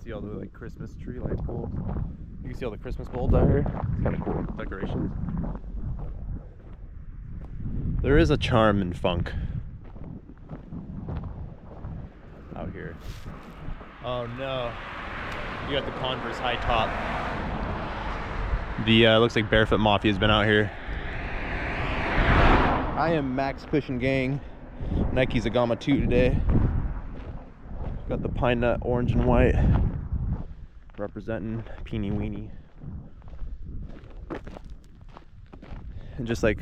see all the like Christmas tree light bulbs. You can see all the Christmas bulbs out here. It's kind of cool decorations. There is a charm and funk out here. Oh no. You got the Converse high top. The looks like Barefoot Mafia's been out here. I am Max Pushing Gang. Nike's Agama 2 today. Got the pine nut orange and white representing Peeny Weenie. And just like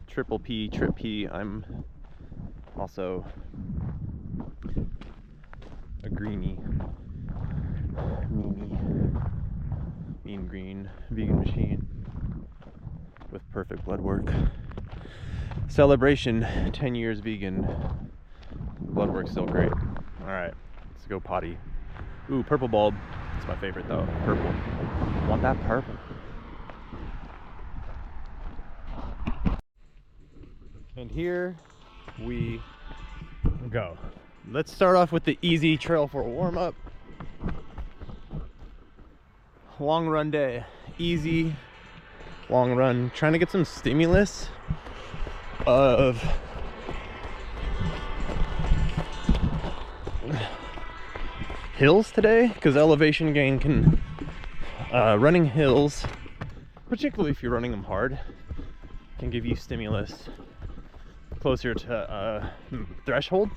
Triple P, Trip P, I'm also a greenie. Mean green vegan machine with perfect blood work. Celebration 10 years vegan. Blood work's still great. Alright, let's go potty. Ooh, purple bulb. It's my favorite though. Purple. Want that purple. And here we go. Let's start off with the easy trail for a warm-up. Long run day. Easy long run. Trying to get some stimulus of hills today, because elevation gain can running hills, particularly if you're running them hard, can give you stimulus closer to threshold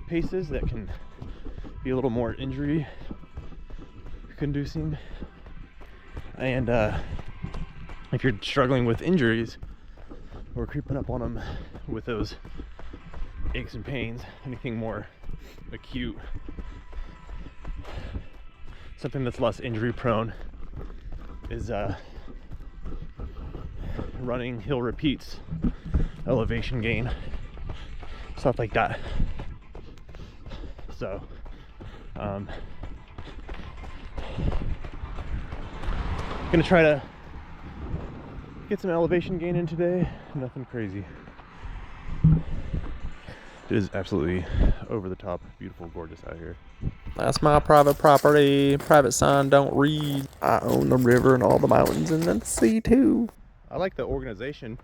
paces that can be a little more injury conducing. And if you're struggling with injuries or creeping up on them with those aches and pains, anything more acute, something that's less injury prone is running hill repeats, elevation gain, stuff like that. So gonna try to get some elevation gain in today. Nothing crazy. It is absolutely over the top, beautiful, gorgeous out here. That's my private property. Private sign don't read. I own the river and all the mountains and the sea too. I like the organization.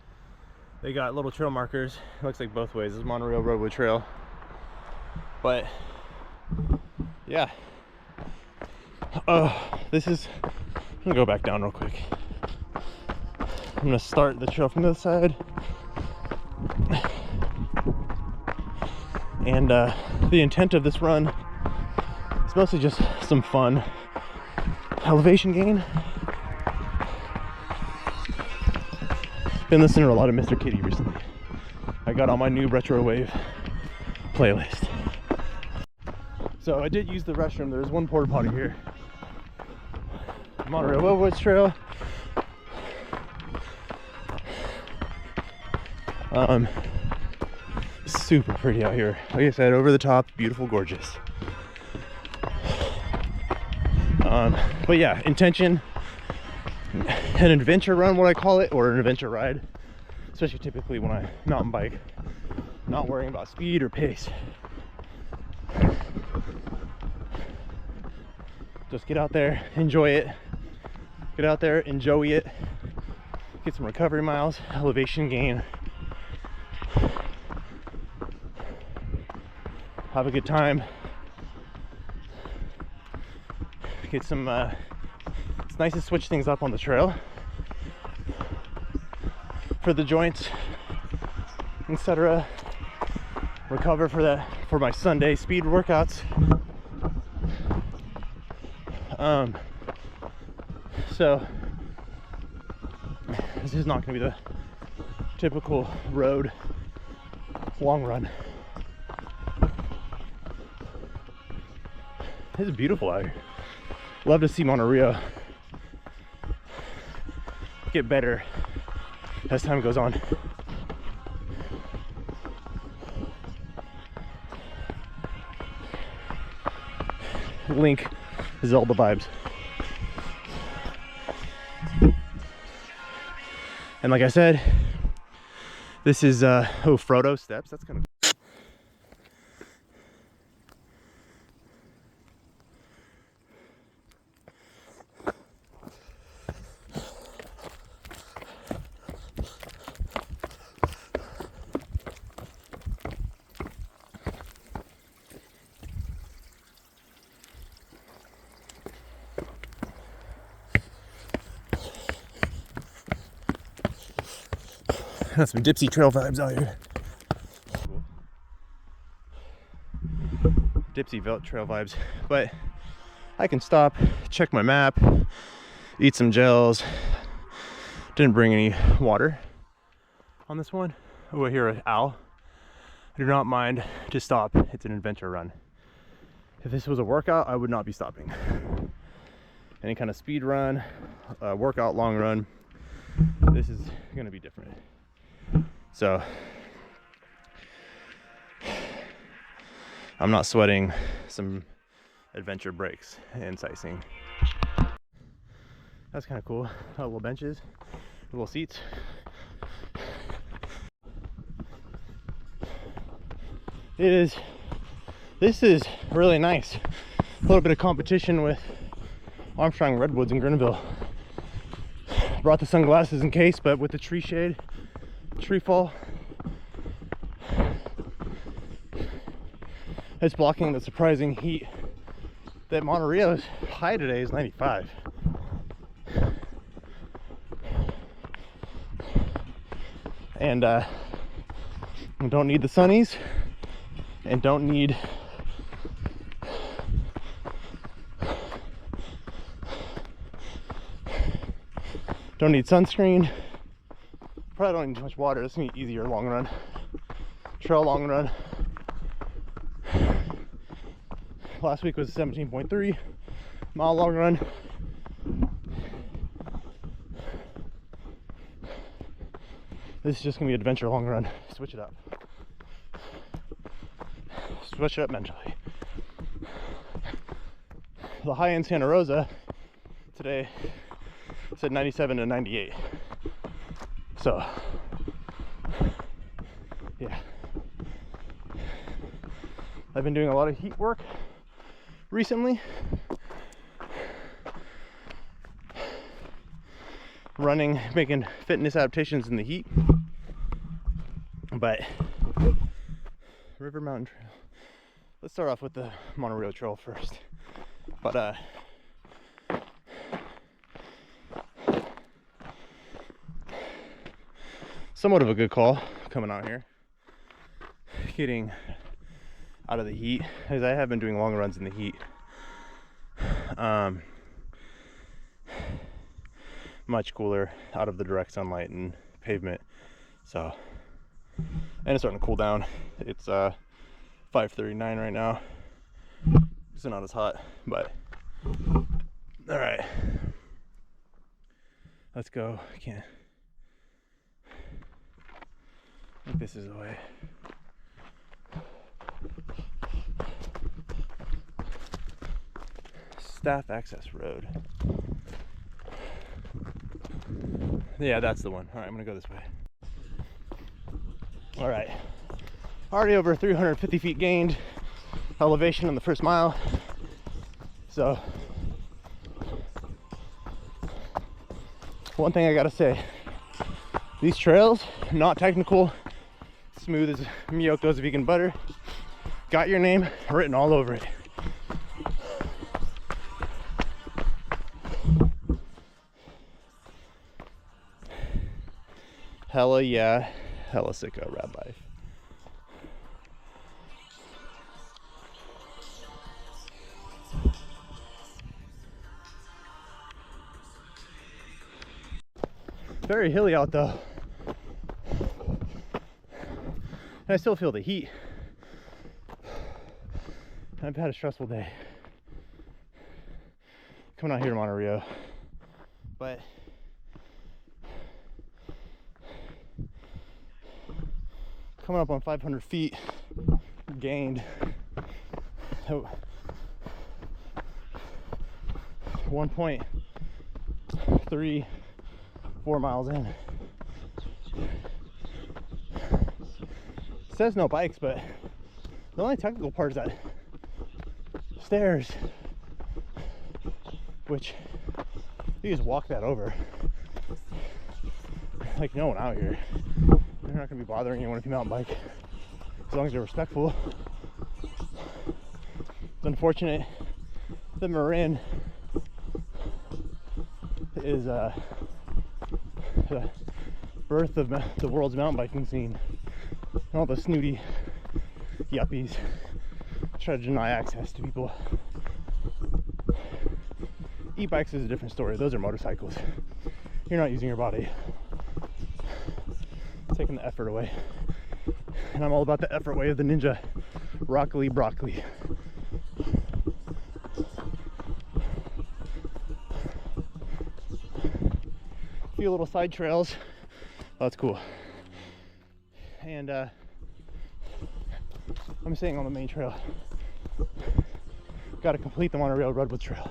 They got little trail markers. It looks like both ways. This is Monorail Redwood Trail. But yeah. This is, I'm gonna go back down real quick. I'm gonna start the trail from this side. And the intent of this run is mostly just some fun elevation gain. Been listening to a lot of Mr. Kitty recently. I got on my new retro wave playlist. So I did use the restroom. There's one porta potty here. Monorail Redwoods Trail. Super pretty out here. Like I said, over the top, beautiful, gorgeous. But yeah, intention, an adventure run, what I call it, or an adventure ride, especially typically when I mountain bike, not worrying about speed or pace. Just get out there, enjoy it. Get out there, enjoy it. Get some recovery miles, elevation gain. Have a good time. Get some, it's nice to switch things up on the trail for the joints, etc. Recover for that, for my Sunday speed workouts. So this is not going to be the typical road long run. This is beautiful out here. Love to see Monterey get better as time goes on. Link Zelda vibes. And like I said, this is Frodo Steps. That's kind of Got some Dipsy Trail vibes out here. Dipsy Trail vibes, but I can stop, check my map, eat some gels. Didn't bring any water on this one. Oh, I hear an owl. I do not mind to stop. It's an adventure run. If this was a workout, I would not be stopping. Any kind of speed run, workout, long run, this is gonna be different. So I'm not sweating some adventure breaks and sightseeing. That's kind of cool. Little benches, little seats. This is really nice. A little bit of competition with Armstrong Redwoods in Grenville. Brought the sunglasses in case, but with the tree shade, tree fall, it's blocking the surprising heat that Monte Rio's high today is 95. And don't need the sunnies and don't need sunscreen. Probably don't need too much water. This is gonna be easier long run. Trail long run. Last week was 17.3 mile long run. This is just gonna be an adventure long run. Switch it up. Switch it up mentally. The high in Santa Rosa today said 97 to 98. So, yeah. I've been doing a lot of heat work recently. Running, making fitness adaptations in the heat. But River Mountain Trail. Let's start off with the Monte Rio Trail first. But somewhat of a good call coming out here, getting out of the heat, as I have been doing long runs in the heat. Much cooler out of the direct sunlight and pavement. So, and it's starting to cool down. It's 5:39 right now. It's not as hot, but all right. Let's go. I can't. I think this is the way. Staff Access Road. Yeah, that's the one. All right, I'm gonna go this way. All right, already over 350 feet gained elevation on the first mile. So, one thing I gotta say, these trails, not technical, smooth as Miyoko's vegan butter, got your name written all over it. Hella yeah, hella sicko rad life. Very hilly out though. And I still feel the heat. I've had a stressful day coming out here to Monte Rio, but coming up on 500 feet gained. 1.34 miles in. It says no bikes, but the only technical part is that stairs, which you just walk that over like no one out here. They're not going to be bothering anyone if you mountain bike, as long as you're respectful. It's unfortunate the Marin is birth of the world's mountain biking scene. And all the snooty yuppies try to deny access to people. E-bikes is a different story. Those are motorcycles. You're not using your body. Taking the effort away. And I'm all about the effort way of the ninja. Broccoli. A few little side trails. Oh, that's cool. And I'm staying on the main trail. Got to complete the monorail Redwoods trail.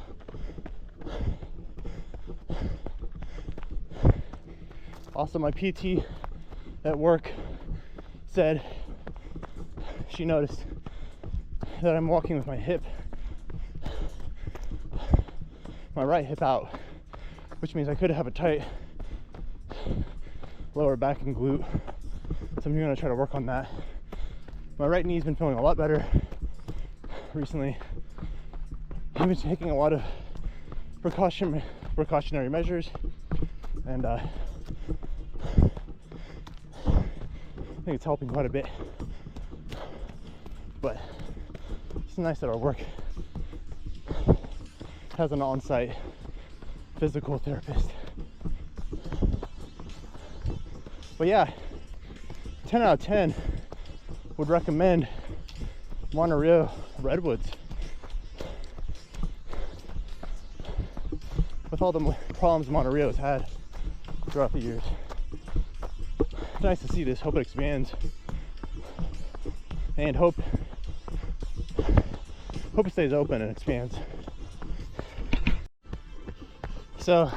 Also, my PT at work said she noticed that I'm walking with my right hip out, which means I could have a tight lower back and glute. So I'm gonna try to work on that. My right knee's been feeling a lot better recently. I've been taking a lot of precautionary measures, and I think it's helping quite a bit. But it's nice that our work has an on-site physical therapist. But yeah, 10 out of 10 would recommend Monte Redwoods. With all the problems Monterey has had throughout the years. It's nice to see this. Hope it expands. And hope it stays open and expands. So,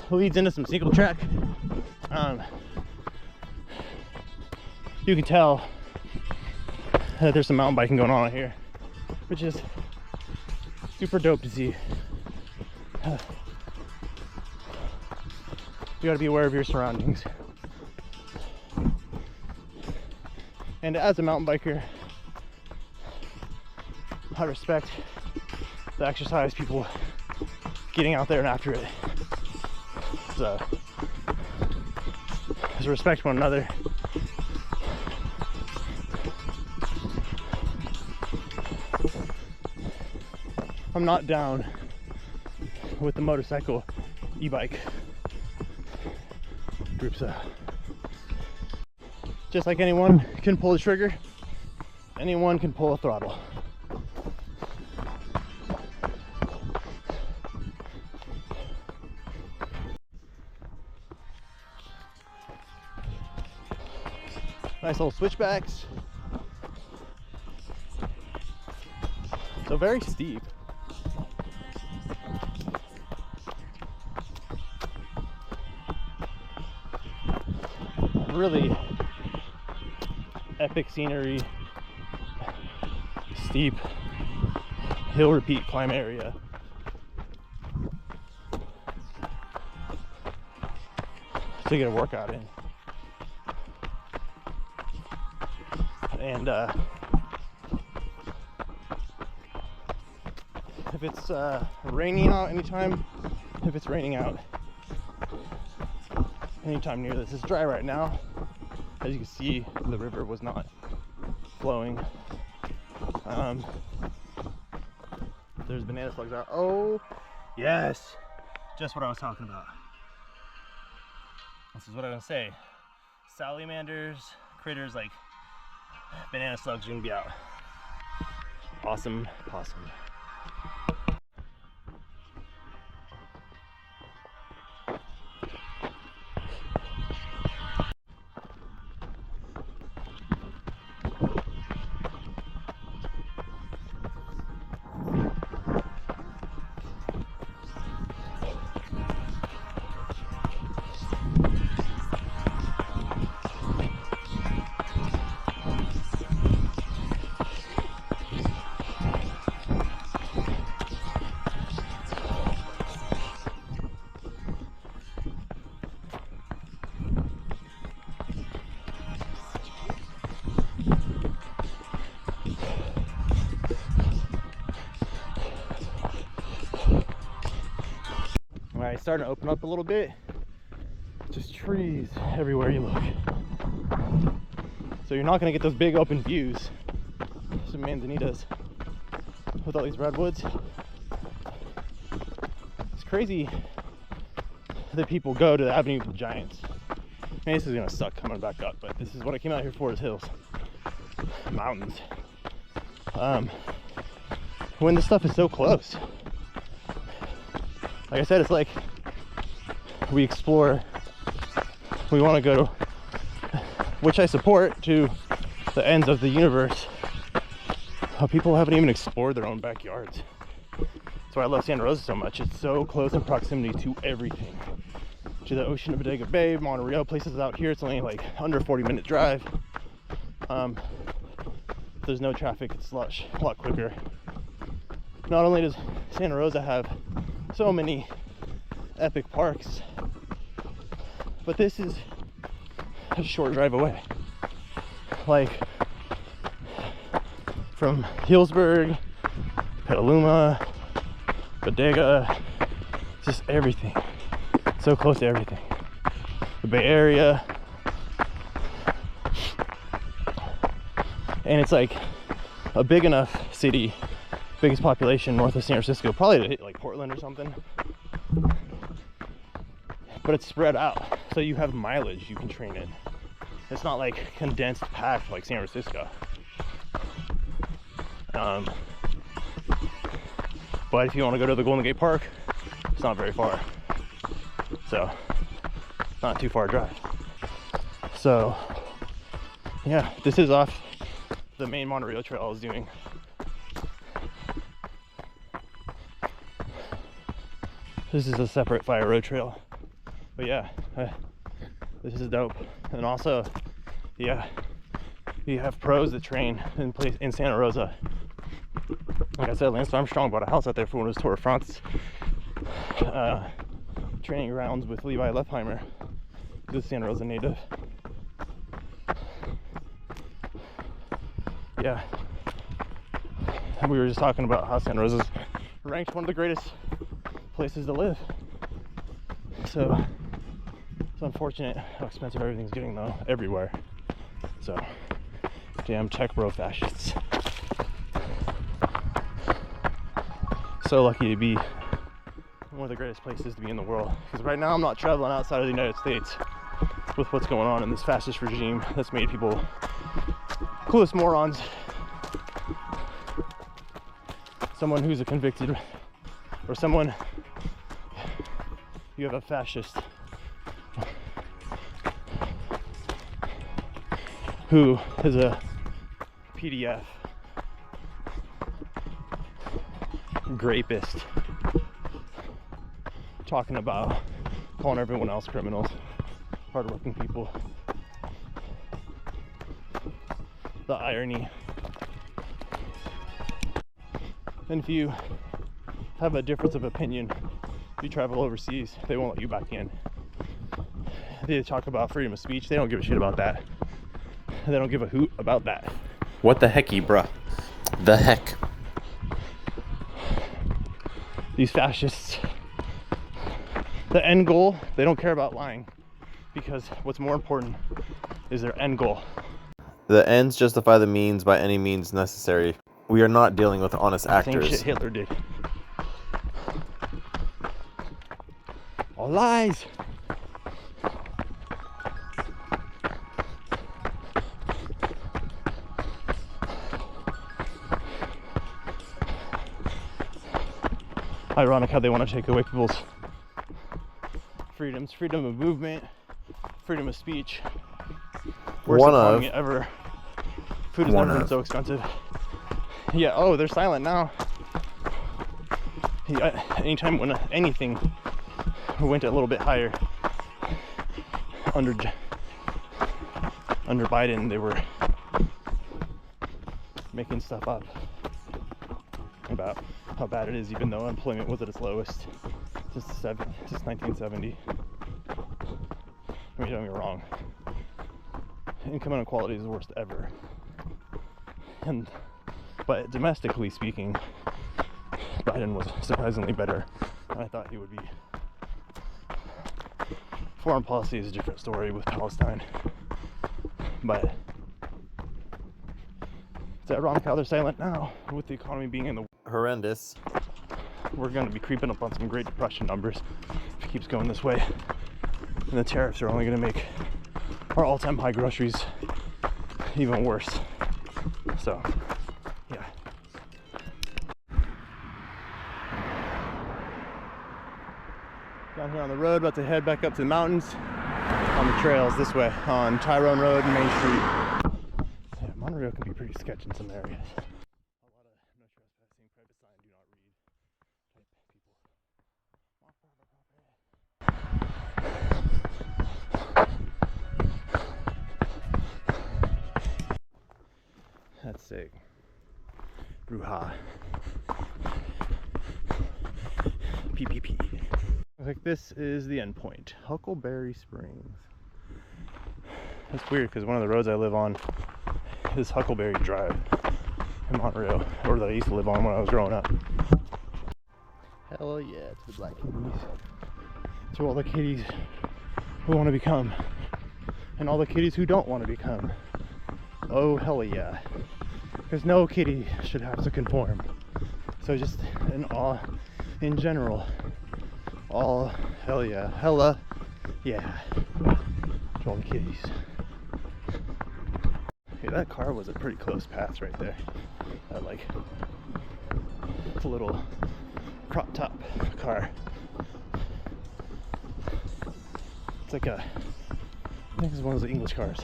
leads into some single track. You can tell that there's some mountain biking going on out here, which is super dope to see. You gotta be aware of your surroundings. And as a mountain biker, I respect the exercise people getting out there and after it. So, let's respect one another. I'm not down with the motorcycle e-bike group, so just like anyone can pull the trigger, anyone can pull a throttle. Nice little switchbacks. So very steep. Really epic scenery, steep hill repeat climb area. To get a workout in. And if it's raining out anytime, if it's raining out anytime near this, it's dry right now. As you can see, the river was not flowing. There's banana slugs out. Oh, yes, just what I was talking about. This is what I'm gonna say. Salamanders, critters like banana slugs are gonna be out. Awesome, awesome. Alright, starting to open up a little bit. just trees everywhere you look. So you're not gonna get those big open views some Manzanitas with all these redwoods. It's crazy that people go to the Avenue of the Giants. Maybe this is gonna suck coming back up, but this is what I came out here for, is hills, mountains. When this stuff is so close. Like I said, it's like we explore, we want to go, which I support, to the ends of the universe. People haven't even explored their own backyards. That's why I love Santa Rosa so much. It's so close in proximity to everything. To the ocean of Bodega Bay, Monterey, places out here, it's only like under 40-minute drive. There's no traffic, it's a lot quicker. Not only does Santa Rosa have so many epic parks, but this is a short drive away. Like from Healdsburg, Petaluma, Bodega, just everything. So close to everything. The Bay Area. And it's like a big enough city, biggest population north of San Francisco, probably to hit like Portland or something. But it's spread out, so you have mileage you can train in. It's not like condensed, packed like San Francisco. But if you want to go to the Golden Gate Park, it's not very far. So, not too far drive. So, yeah, this is off the main monorail trail I was doing. This is a separate fire road trail. But yeah, this is dope. And also, yeah, you have pros that train in Santa Rosa. Like I said, Lance Armstrong bought a house out there for one of his Tour de France training rounds with Levi Lefheimer, the Santa Rosa native. Yeah, and we were just talking about how Santa Rosa's ranked one of the greatest places to live. So it's unfortunate how expensive everything's getting though, everywhere. So damn tech bro fascists. So lucky to be one of the greatest places to be in the world, because right now I'm not traveling outside of the United States with what's going on in this fascist regime that's made people clueless morons. Someone who's a convicted, or someone, you have a fascist who is a PDF grapist talking about calling everyone else criminals, hardworking people. The irony. And if you have a difference of opinion, if you travel overseas, they won't let you back in. They talk about freedom of speech, they don't give a shit about that. They don't give a hoot about that. What the hecky, bruh? The heck? These fascists, the end goal, they don't care about lying, because what's more important is their end goal. The ends justify the means by any means necessary. We are not dealing with honest actors. Same shit Hitler did. All lies. Ironic how they want to take away people's freedoms, freedom of movement, freedom of speech. Worst economy ever. Food has never been so expensive. Yeah, oh, they're silent now. Yeah, anytime when anything went a little bit higher under Biden, they were making stuff up about how bad it is, even though unemployment was at its lowest since 1970. I mean, don't get me wrong. Income inequality is the worst ever. But domestically speaking, Biden was surprisingly better than I thought he would be. Foreign policy is a different story with Palestine. But it's ironic how they're silent now with the economy being in the Horrendous. we're going to be creeping up on some Great Depression numbers if it keeps going this way. And the tariffs are only going to make our all-time high groceries even worse. So, yeah. Down here on the road, about to head back up to the mountains on the trails this way on Tyrone Road and Main Street. Yeah, Monterey can be pretty sketchy in some areas. A lot of no trespassing, private sign, do not read type people. That's sick. Bruja. PPP. Looks like this is the end point. Huckleberry Springs. That's weird because one of the roads I live on is Huckleberry Drive in Monterey, or that I used to live on when I was growing up. Hell yeah, to the black kitties. To all the kitties who want to become, and all the kitties who don't want to become. Oh hell yeah. Because no kitty should have to conform. So just in general, all hell yeah, hella yeah, to all the kitties. Yeah, that car was a pretty close pass right there. That like, it's a little crop top car. It's like I think it's one of those English cars.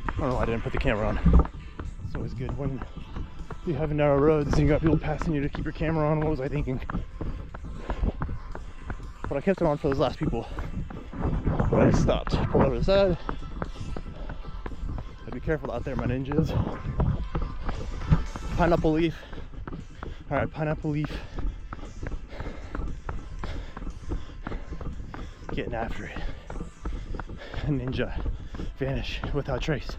I don't know why I didn't put the camera on. It's always good when you have narrow roads and you got people passing you to keep your camera on. What was I thinking? But I kept it on for those last people. But I just stopped. Pulled over to the side. Be careful out there, my ninjas. Pineapple leaf. Alright, pineapple leaf. Getting after it. Ninja. Vanish without trace.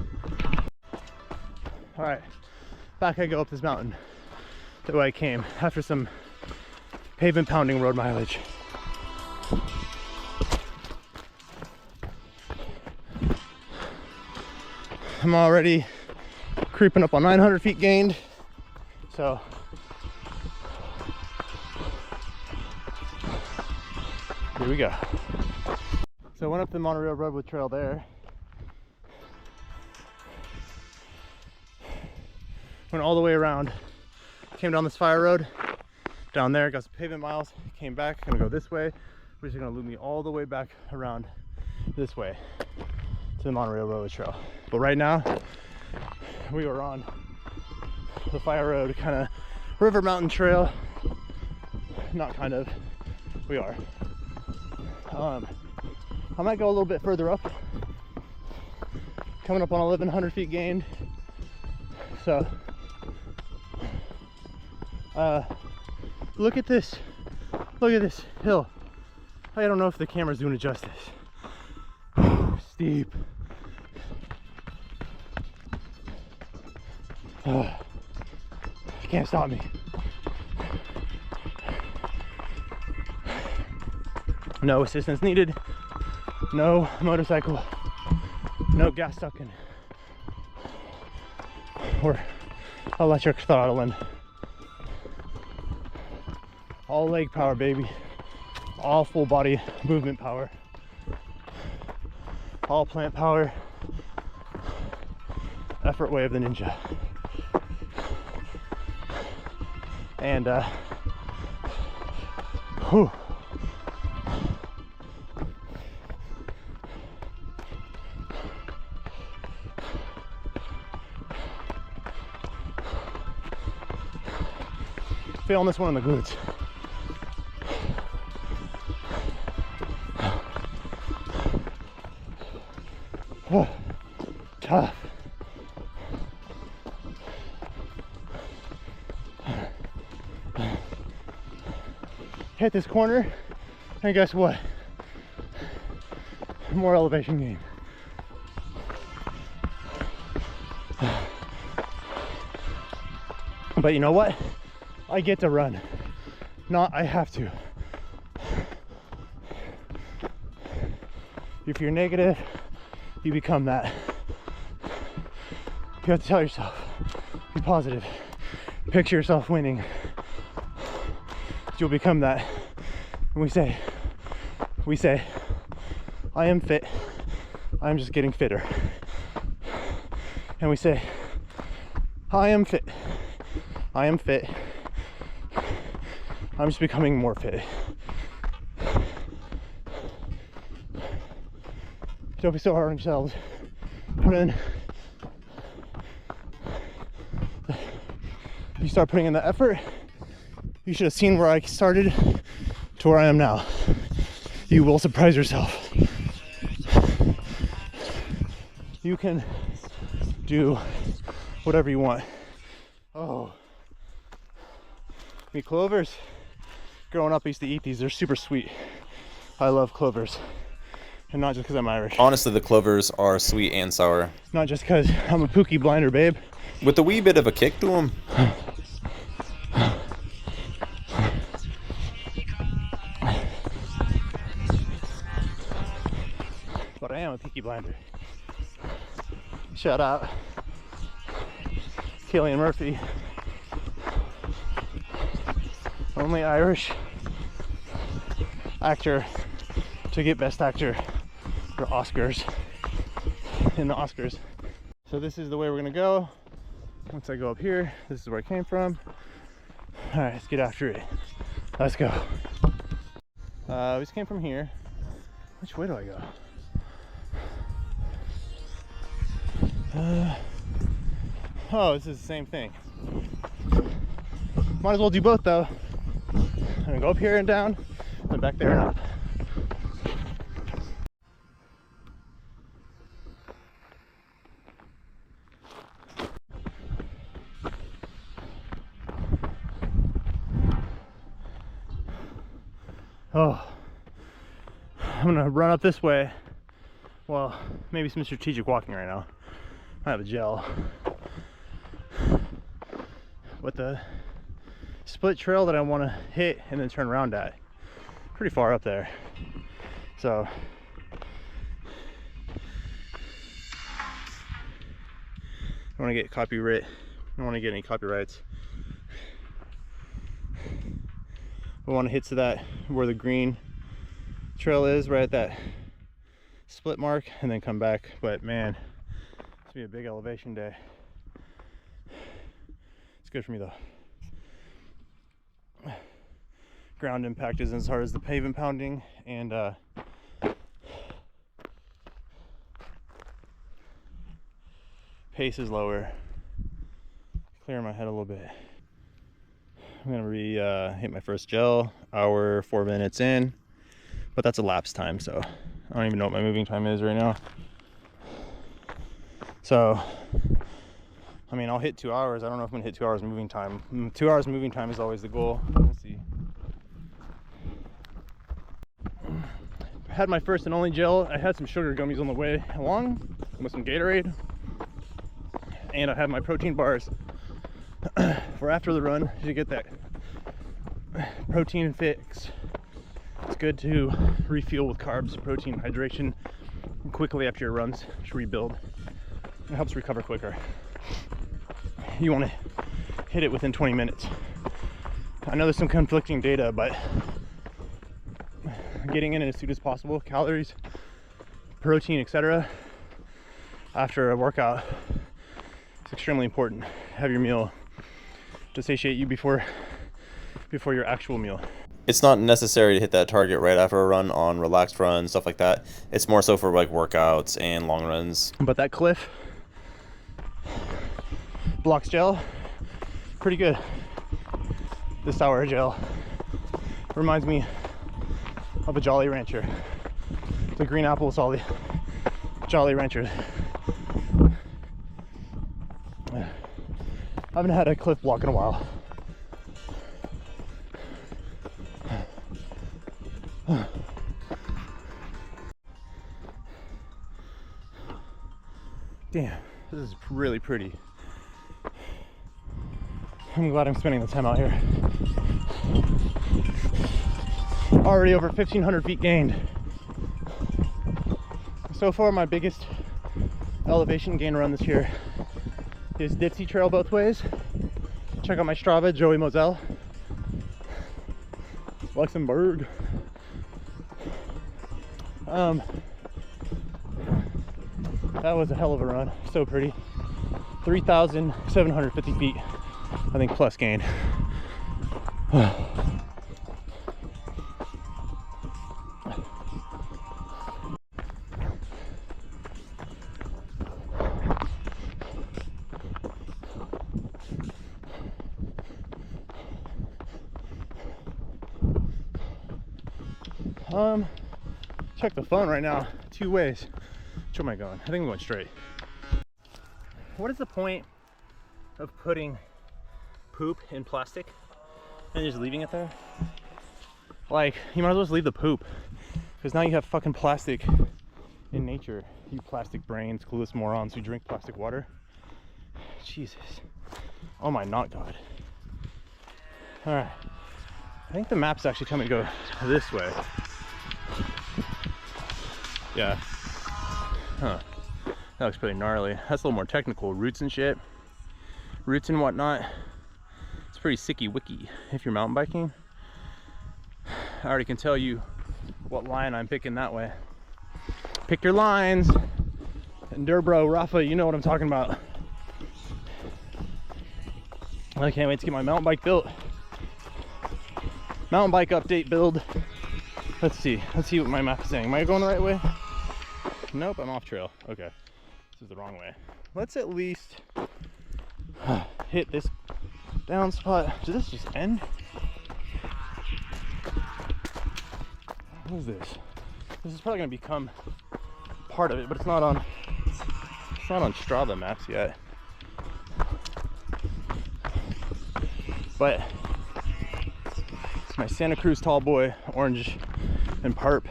Alright, back I go up this mountain the way I came after some pavement pounding road mileage. I'm already creeping up on 900 feet gained, so here we go. So I went up the Monterey Redwood Trail there. Went all the way around, came down this fire road, down there, got some pavement miles, came back, gonna go this way, which is gonna loop me all the way back around this way to the Monterey Redwood Trail. But right now, we are on the fire road, kind of river mountain trail. Not kind of, we are. I might go a little bit further up, coming up on 1,100 feet gained. So, look at this hill. I don't know if the camera's doing it justice. Steep. You can't stop me. No assistance needed. No motorcycle. No gas sucking. Or electric throttling. All leg power, baby. All full body movement power. All plant power. Effort way of the ninja. And whew. Feeling this one in the glutes. Oh, tough. hit this corner, and guess what? More elevation gain. But you know what? I get to run, not I have to. If you're negative, you become that. You have to tell yourself, be positive. Picture yourself winning. You'll become that. And we say, I am fit. I'm just getting fitter. And we say, I am fit. I am fit. I'm just becoming more fit. Don't be so hard on yourselves. Put in. You start putting in the effort. You should have seen where I started to where I am now. You will surprise yourself. You can do whatever you want. Oh, me clovers. Growing up, I used to eat these. They're super sweet. I love clovers. And not just because I'm Irish. Honestly, the clovers are sweet and sour. Not just because I'm a Pookie Blinder, babe. With a wee bit of a kick to them. But I am a Peaky Blinder. Shout out Cillian Murphy. Only Irish actor to get Best Actor for Oscars in the Oscars. So this is the way we're gonna go. Once I go up here, this is where I came from. All right, let's get after it. Let's go. We just came from here. Which way do I go? Oh, this is the same thing. Might as well do both though. I'm gonna go up here and down, and back there and up. Oh, I'm gonna run up this way. Well, maybe some strategic walking right now. I have a gel. But the split trail that I want to hit and then turn around at, pretty far up there. So I don't want to get copyright. I don't want to get any copyrights. We want to hit to that where the green trail is, right at that split mark, and then come back. But man, it's gonna be a big elevation day. It's good for me though. Ground impact isn't as hard as the pavement pounding, and pace is lower. Clear my head a little bit. I'm gonna hit my first gel, hour 4 minutes in, but that's a lapse time, so I don't even know what my moving time is right now. So, I mean, I'll hit 2 hours. I don't know if I'm gonna hit 2 hours moving time. 2 hours moving time is always the goal. We'll see. Had my first and only gel. I had some sugar gummies on the way along with some Gatorade, and I have my protein bars for after the run to get that protein fix. It's good to refuel with carbs, protein, hydration quickly after your runs to rebuild. It helps recover quicker. You want to hit it within 20 minutes. I know there's some conflicting data, but getting in as soon as possible, calories, protein, etc. after a workout is extremely important. Have your meal to satiate you before your actual meal. It's not necessary to hit that target right after a run on relaxed runs, stuff like that. It's more so for like workouts and long runs. But that Cliff Blocks gel, pretty good. The sour gel reminds me of a Jolly Rancher. The green apple is all the Jolly Ranchers. I haven't had a Cliff Block in a while. This is really pretty. I'm glad I'm spending the time out here. Already over 1,500 feet gained. So far, my biggest elevation gain run this year is Dipsy Trail both ways. Check out my Strava, Joey Moselle. Luxembourg. That was a hell of a run. So pretty. 3,750 feet, I think, plus gain. Check the phone right now. 2 ways. Which way am I going? I think I'm going straight. What is the point of putting poop in plastic and just leaving it there? Like, you might as well just leave the poop, because now you have fucking plastic in nature. You plastic brains, clueless morons who drink plastic water. Jesus. Oh my not God. Alright. I think the map's actually telling me to go this way. Yeah. Huh. That looks pretty gnarly. That's a little more technical. Roots and shit. Roots and whatnot. It's pretty sicky wicky if you're mountain biking. I already can tell you what line I'm picking that way. Pick your lines. Endurbro, Rafa, you know what I'm talking about. I can't wait to get my mountain bike built. Mountain bike update build. Let's see what my map is saying. Am I going the right way? Nope, I'm off trail. Okay, this is the wrong way. Let's at least hit this down spot. Did this just end? What is this? This is probably gonna become part of it, but it's not on Strava maps yet. But it's my Santa Cruz tall boy, orange and parp.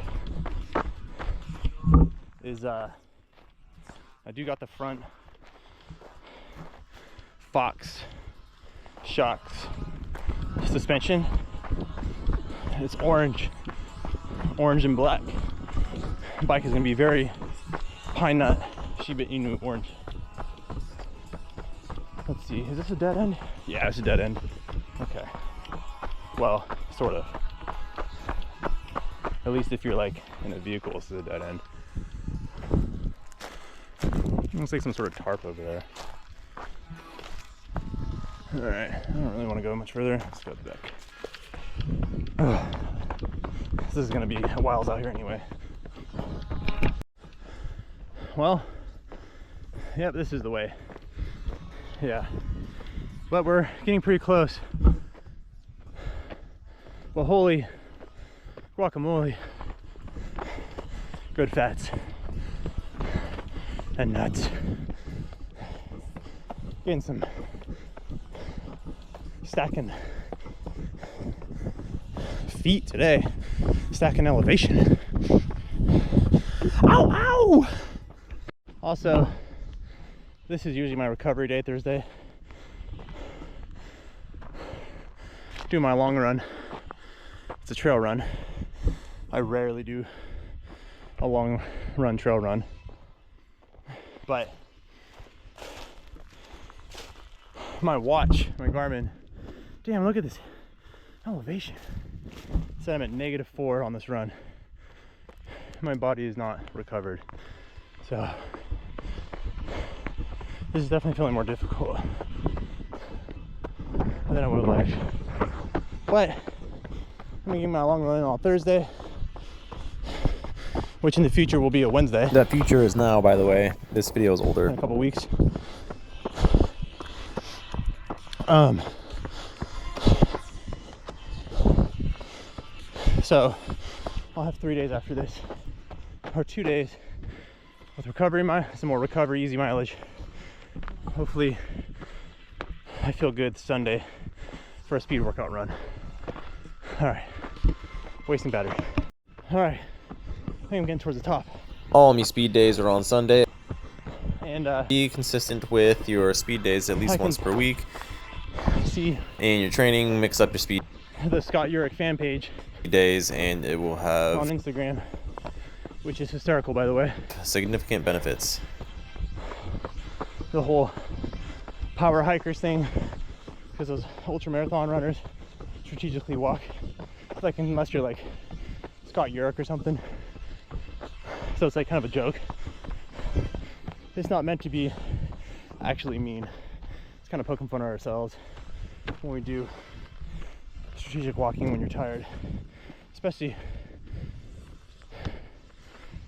I do got the front Fox shocks suspension. It's orange and black. The bike is gonna be very pine nut Shiba Inu orange. Let's see, is this a dead end? Yeah, it's a dead end. Okay. Well, sort of. At least if you're like in a vehicle, this is a dead end. Looks like some sort of tarp over there. Alright, I don't really want to go much further. Let's go back. This is going to be a whiles out here anyway. Well, yep, this is the way. Yeah. But we're getting pretty close. Well, holy guacamole. Good fats. And nuts. Getting some stacking feet today. Stacking elevation. Ow, ow! Also, this is usually my recovery day, Thursday. Do my long run. It's a trail run. I rarely do a long run, trail run. But my watch, my Garmin, damn, look at this elevation. Said I'm at -4 on this run. My body is not recovered. So this is definitely feeling more difficult than I would like. But I'm gonna get my long run on Thursday, which in the future will be a Wednesday. That future is now, by the way. This video is older. In a couple weeks. So I'll have 3 days after this, or 2 days with recovery, some more recovery, easy mileage. Hopefully I feel good Sunday for a speed workout run. All right, wasting battery. All right, I think I'm getting towards the top. All me speed days are on Sunday. And And be consistent with your speed days at least once per week. See, and your training, mix up your speed the Scott Urich fan page days, and it will have on Instagram, which is hysterical, by the way. significant benefits. The whole power hikers thing, because those ultra marathon runners strategically walk, like, unless you're like Scott Urich or something. So it's like kind of a joke. It's not meant to be actually mean. It's kind of poking fun at ourselves when we do strategic walking when you're tired, especially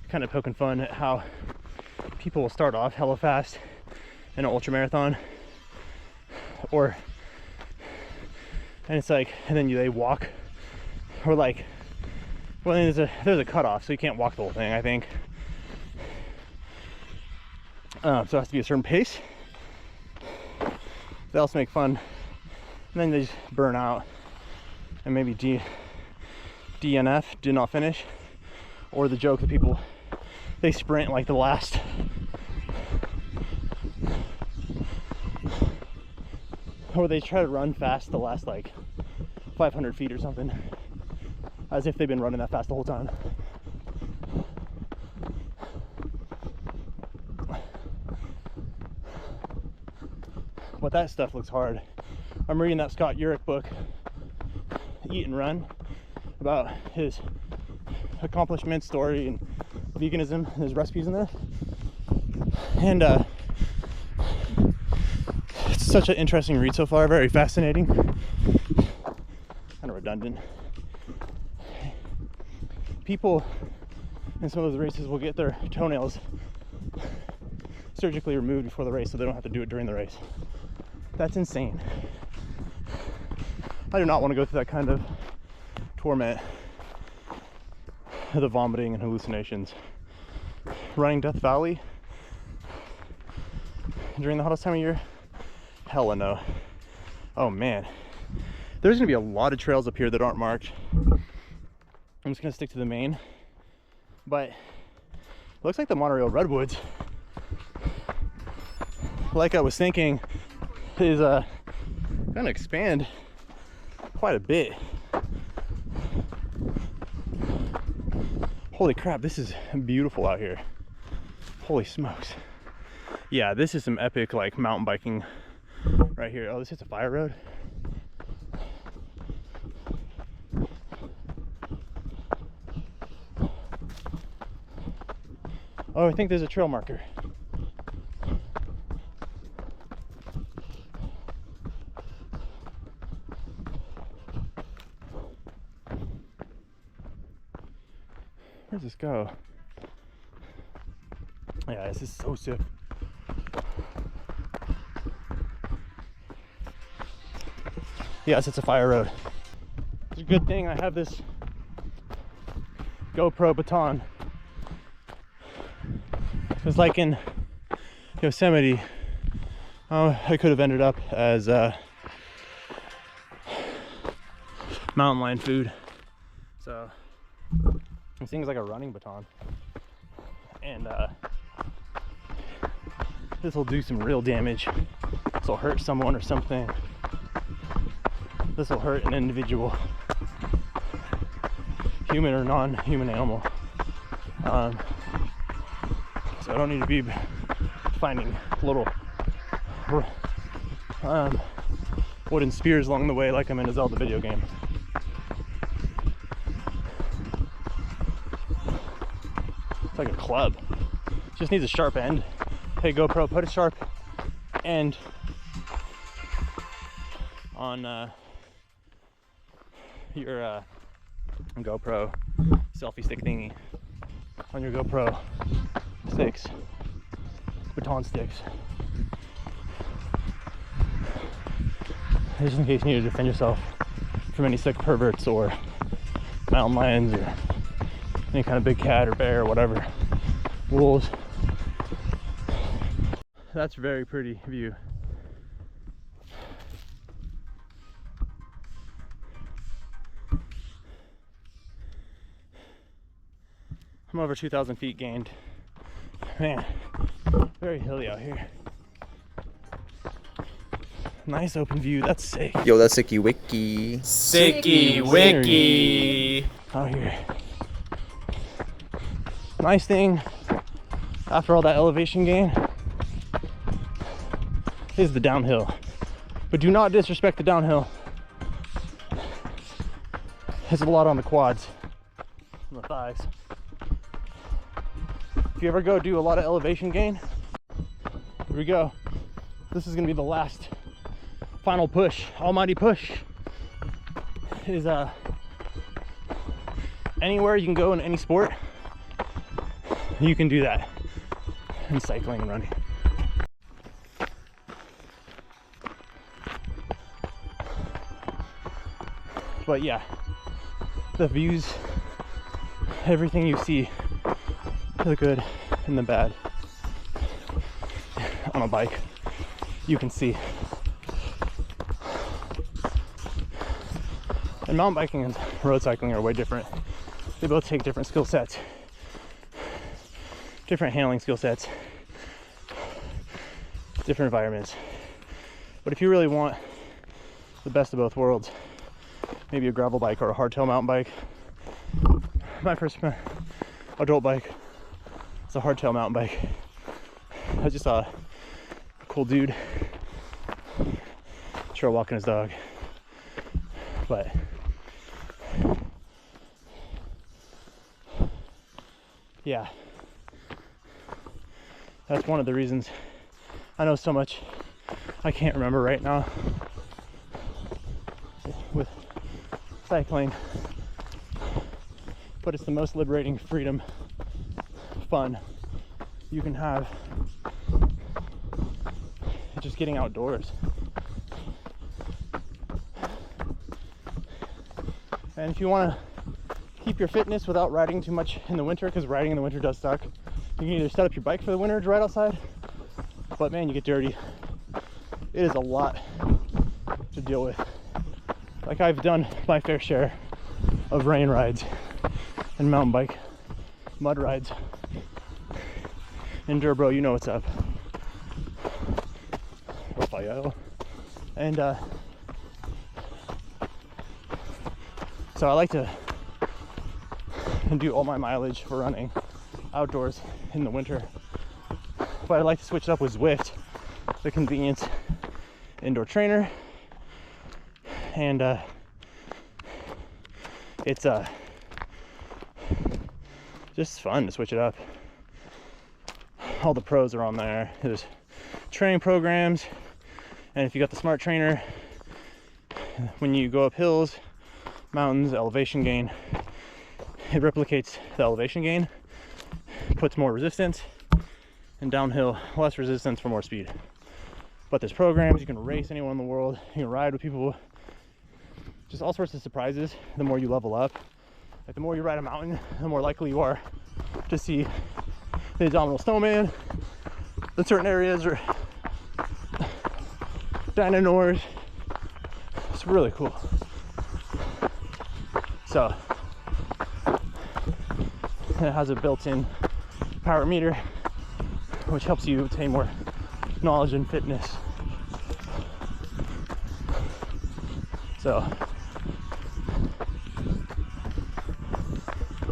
kind of poking fun at how people will start off hella fast in an ultra marathon, and it's like, and then they walk, or like, well, there's a cutoff, so you can't walk the whole thing, I think. So it has to be a certain pace. They also make fun, and then they just burn out, and maybe DNF, did not finish, or the joke that people, they sprint like the last, or they try to run fast the last like 500 feet or something, as if they've been running that fast the whole time. But that stuff looks hard. I'm reading that Scott Urich book, Eat and Run, about his accomplishment story and veganism and his recipes in there. And it's such an interesting read so far, very fascinating. Kind of redundant. People in some of those races will get their toenails surgically removed before the race so they don't have to do it during the race. That's insane. I do not want to go through that kind of torment, the vomiting and hallucinations. Running Death Valley during the hottest time of year? Hella no. Oh man. There's gonna be a lot of trails up here that aren't marked. I'm just gonna stick to the main. But looks like the monorail Redwoods, like I was thinking, is gonna expand quite a bit. Holy crap, this is beautiful out here. Holy smokes. Yeah, this is some epic like mountain biking right here. Oh, this is a fire road. Oh, I think there's a trail marker. Where does this go? Yeah, this is so sick. Yes, it's a fire road. It's a good thing I have this GoPro baton. It's like in Yosemite, I could have ended up as mountain lion food. So this thing's like a running baton, and this will do some real damage. This will hurt someone or something. This will hurt an individual, human or non-human animal. So I don't need to be finding little wooden spears along the way like I'm in a Zelda video game. It's like a club. Just needs a sharp end. Hey GoPro, put a sharp end on your GoPro selfie stick thingy, on your GoPro sticks, baton sticks, just in case you need to defend yourself from any sick perverts or mountain lions or any kind of big cat or bear or whatever, wolves. That's a very pretty view. I'm over 2,000 feet gained. Man, Very hilly out here. Nice open view. That's sick. Yo, that's Sicky Wicky. Sicky Wicky. Out here. Nice thing after all that elevation gain is the downhill. But do not disrespect the downhill. There's a lot on the quads, on the thighs. If you ever go do a lot of elevation gain, here we go. This is gonna be the last final push, almighty push. Is anywhere you can go in any sport, you can do that in cycling and running. But yeah, the views, everything you see, the good and the bad on a bike, you can see. And mountain biking and road cycling are way different. They both take different skill sets, different handling skill sets, different environments. But if you really want the best of both worlds, maybe a gravel bike or a hardtail mountain bike. My first adult bike is a hardtail mountain bike. I just saw a cool dude trail walking his dog. But yeah, that's one of the reasons I know so much I can't remember right now with cycling, but it's the most liberating freedom, fun you can have. Just getting outdoors. And if you want to keep your fitness without riding too much in the winter, because riding in the winter does suck, you can either set up your bike for the winter to ride outside, but man, you get dirty. It is a lot to deal with. Like, I've done my fair share of rain rides and mountain bike mud rides. Enduro bro, you know what's up. And so I like to do all my mileage for running outdoors in the winter, but I like to switch it up with Zwift, the convenience indoor trainer. And it's just fun to switch it up. All the pros are on there. There's training programs, and if you got the smart trainer, when you go up hills, mountains, elevation gain, it replicates the elevation gain, puts more resistance, and downhill less resistance for more speed. But there's programs, you can race anyone in the world, you can ride with people, just all sorts of surprises. The more you level up, like the more you ride a mountain, the more likely you are to see the abdominal snowman in certain areas, or dinosaurs. It's really cool. So it has a built-in power meter, which helps you obtain more knowledge and fitness. So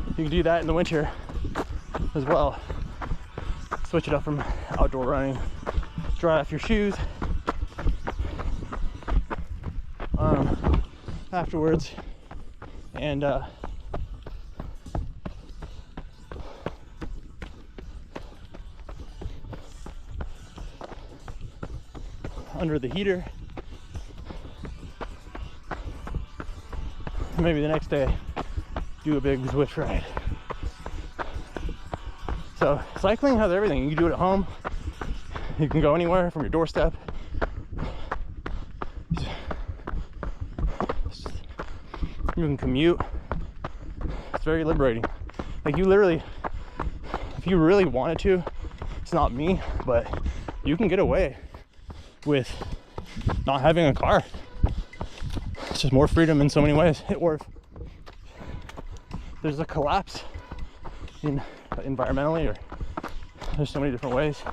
you can do that in the winter as well. Switch it up from outdoor running, dry off your shoes afterwards, and under the heater. Maybe the next day do a big Zwift ride. So cycling has everything. You can do it at home. You can go anywhere from your doorstep. You can commute. It's very liberating. Like, you literally, if you really wanted to, it's not me, but you can get away with not having a car. It's just more freedom in so many ways. Or if there's a collapse in environmentally, or there's so many different ways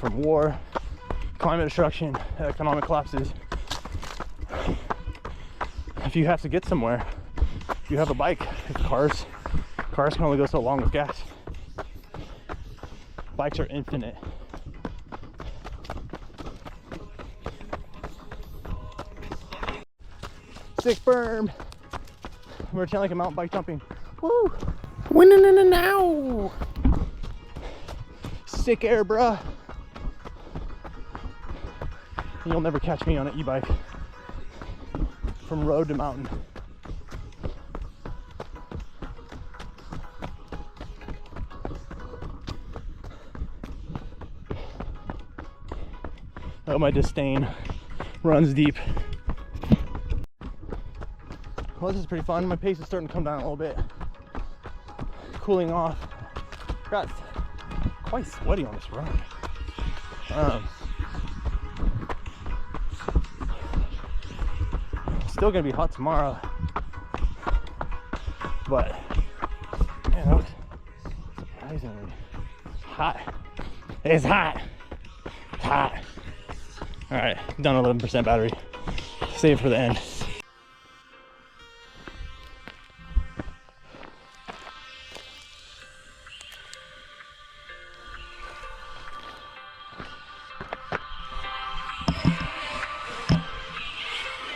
from war, climate destruction, economic collapses. If you have to get somewhere, you have a bike. Cars can only go so long with gas. Bikes are infinite. Sick berm. We're like a mountain bike jumping. Woo! Winning now. Sick air, bruh. You'll never catch me on an e-bike. From road to mountain. Oh, my disdain runs deep. Well, this is pretty fun. My pace is starting to come down a little bit. Cooling off. Got quite sweaty on this run. Still gonna be hot tomorrow, but man, that was surprisingly hot. It's hot. It's hot. All right, down 11% battery. Save it for the end.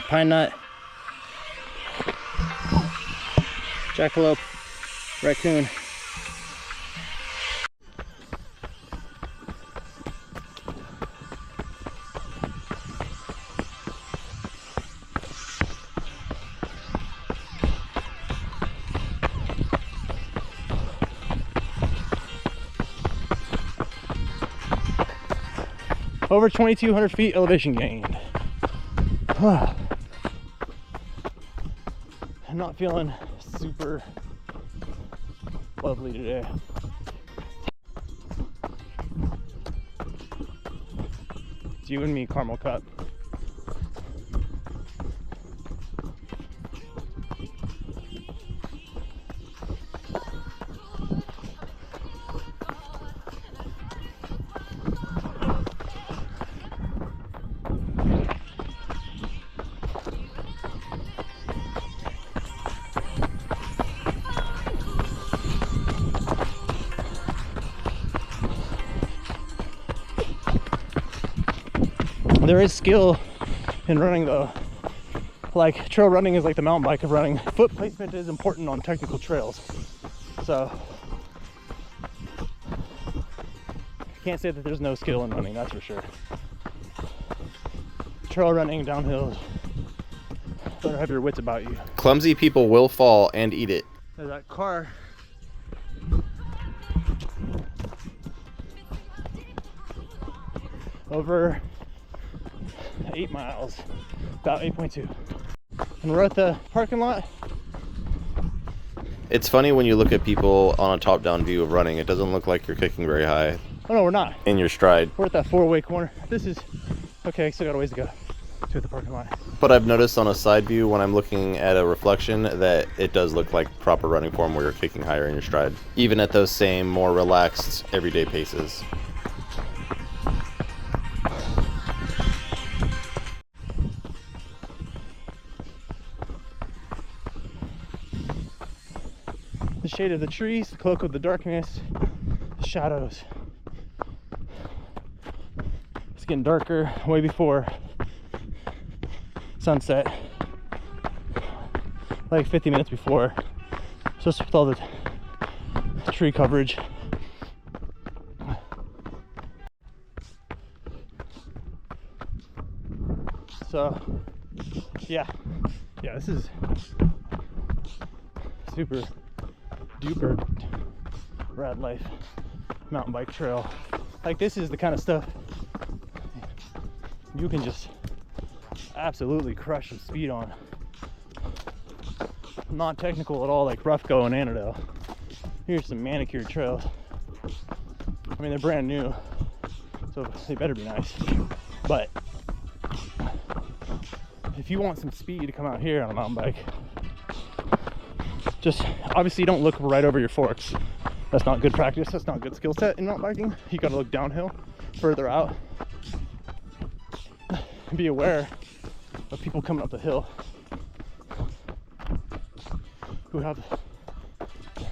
Pine nut, jackalope, raccoon. Over 2,200 feet elevation gained. I'm not feeling super lovely today. It's you and me, Caramel Cup. There is skill in running though. Like trail running is like the mountain bike of running. Foot placement is important on technical trails. So can't say that there's no skill in running, that's for sure. Trail running, downhill, better have your wits about you. Clumsy people will fall and eat it. There's that car. Over 8 miles, about 8.2. And we're at the parking lot. It's funny when you look at people on a top-down view of running, it doesn't look like you're kicking very high Oh no, we're not. in your stride. We're at that 4-way corner. This is, okay, still got a ways to go to the parking lot. But I've noticed on a side view when I'm looking at a reflection that it does look like proper running form where you're kicking higher in your stride, even at those same more relaxed everyday paces. The shade of the trees, the cloak of the darkness, the shadows. It's getting darker way before sunset, like 50 minutes before, just with all the tree coverage. So yeah, this is super duper rad life mountain bike trail. Like, this is the kind of stuff you can just absolutely crush some speed on. Not technical at all, like rough go and Annandale. Here's some manicured trails. I mean, they're brand new, so they better be nice. But if you want some speed to come out here on a mountain bike, just obviously don't look right over your forks. That's not good practice. That's not good skill set in mountain biking. You gotta look downhill further out. Be aware of people coming up the hill who have,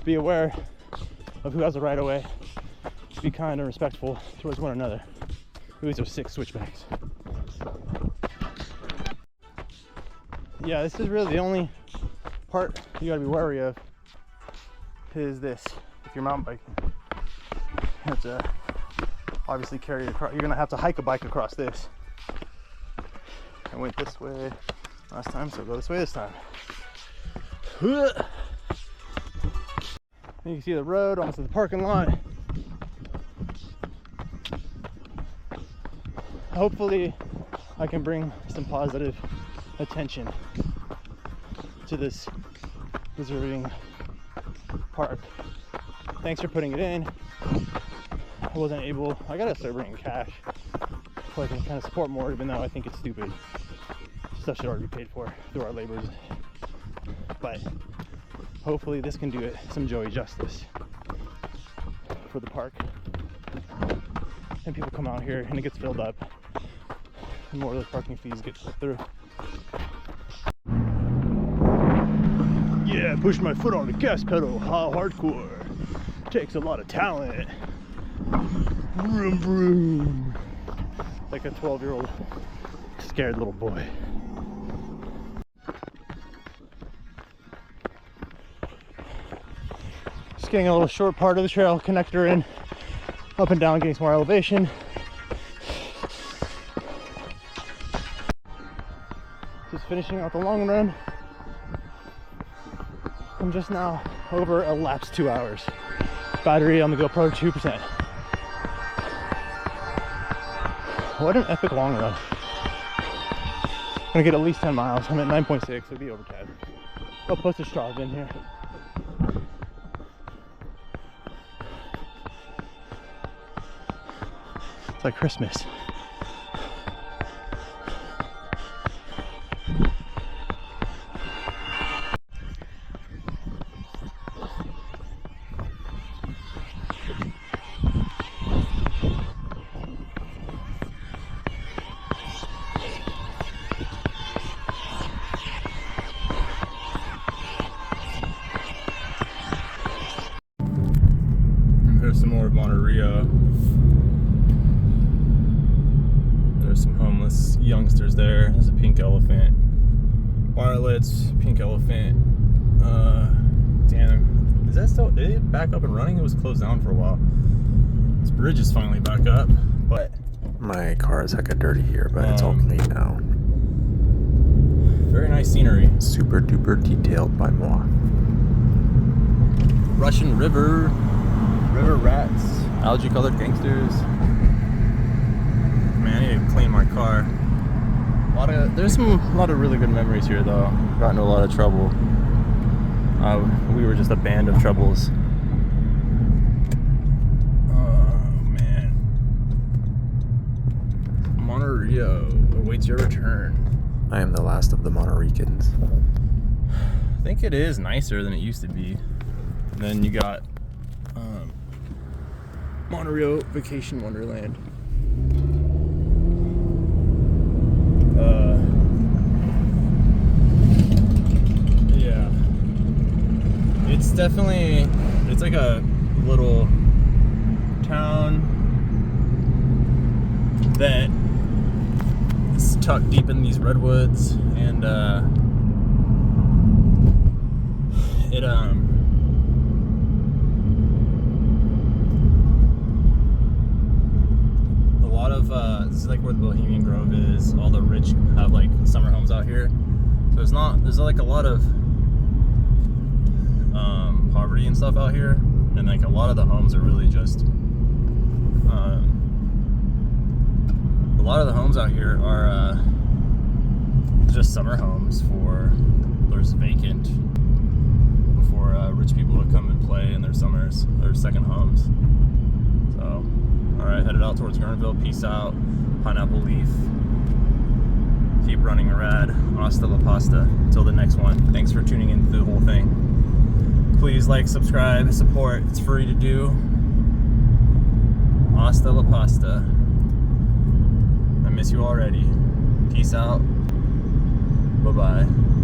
be aware of who has the right of way. Be kind and respectful towards one another. These are 6 switchbacks. Yeah, this is really the only part you gotta be wary of is this. If you're mountain biking, you have to obviously carry it across. You're gonna have to hike a bike across this. I went this way last time, so go this way this time. You can see the road, almost to the parking lot. Hopefully I can bring some positive attention to this deserving park. Thanks for putting it in. I wasn't able, I gotta start bringing cash so I can kind of support more, even though I think it's stupid. Stuff should already be paid for through our labors. But hopefully this can do it some joey justice for the park. And people come out here and it gets filled up. And more of the parking fees get put through. Yeah, push my foot on the gas pedal, hardcore. Takes a lot of talent. Vroom vroom. Like a 12-year-old scared little boy. Just getting a little short part of the trail connector in, up and down, getting some more elevation. Just finishing out the long run. I'm just now over elapsed 2 hours. Battery on the GoPro 2%. What an epic long run. I'm gonna get at least 10 miles. I'm at 9.6, it'll be over 10. I'll post a Strava in here. It's like Christmas. There's some more of Monte. There's some homeless youngsters there. There's a pink elephant. Wirelets, pink elephant. Damn. Is that still back up and running? It was closed down for a while. This bridge is finally back up, but My car is hecka dirty here, but it's all clean now. very nice scenery. Super duper detailed by moi. Russian river rats, algae colored gangsters. Man, I need to clean my car. There's a lot of really good memories here though. Got into a lot of trouble. We were just a band of troubles. Oh man. Monte awaits your return. I am the last of the Montericans. I think it is nicer than it used to be. And then you got Monte Vacation Wonderland. Yeah. It's definitely, it's like a little town that is tucked deep in these redwoods, and this is like where the Bohemian Grove is. All the rich have like summer homes out here. So there's like a lot of poverty and stuff out here, and like a lot of the homes are really just a lot of the homes out here are just summer homes for there's vacant for rich people to come and play in their summers, their second homes. So alright, headed out towards Guerneville. Peace out. Pineapple Leaf. Keep running rad. Hasta la pasta. Until the next one. Thanks for tuning in through the whole thing. Please like, subscribe, support. It's free to do. Hasta la pasta. miss you already. Peace out. Bye-bye.